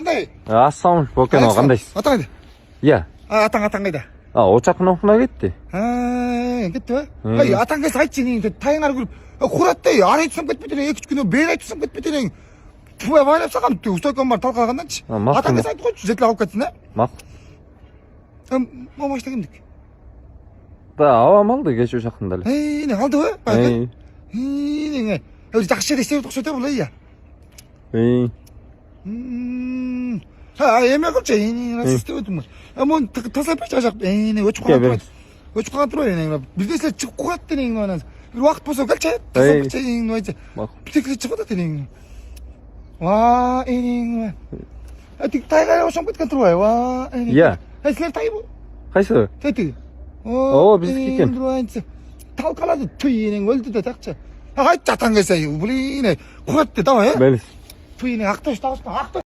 Қандай? Ассалам бөкен қандайсыз? Атаң қайда? Иә. Атаң қайда? Очақ нохна кетті. Кетті ба? Ай, атаң қайсы айтшы нең, тайыңар көріп, құраттай, ары айтсам кетпетен, 2 күн бері айтсам кетпетен. Туа вайлап саған устойком бар талқалағанданшы. Атаң қайсы айтып қойшы, жетілі қалып кетсін, Мақұл. Мамашта кімдік? Авам алды кеш ошақында әлі. Не қалды ба? Не, жақсы жерде істеп тұқсыйта бұл, иә. Еме қылшы, насыз істеп өтім. Мұн тасап әші ажақ, өчіп қалған тұрайды. Өчіп қалған тұрайды, біздесілер шығып қоғатты, бір уақыт болса кәлші, тасап әші, бітекілі шығып өтті. Ва, тайға ошам кеткен тұрбай, ва. Иә. Сілер тай бұл? Қайсы? Тәті. біздікі екен. Талқалады, түйенің өлді де тақшы. Айтшы атан келсе, құратты, давай, Бәліс. түйенің ақташ тағышты, ақташ.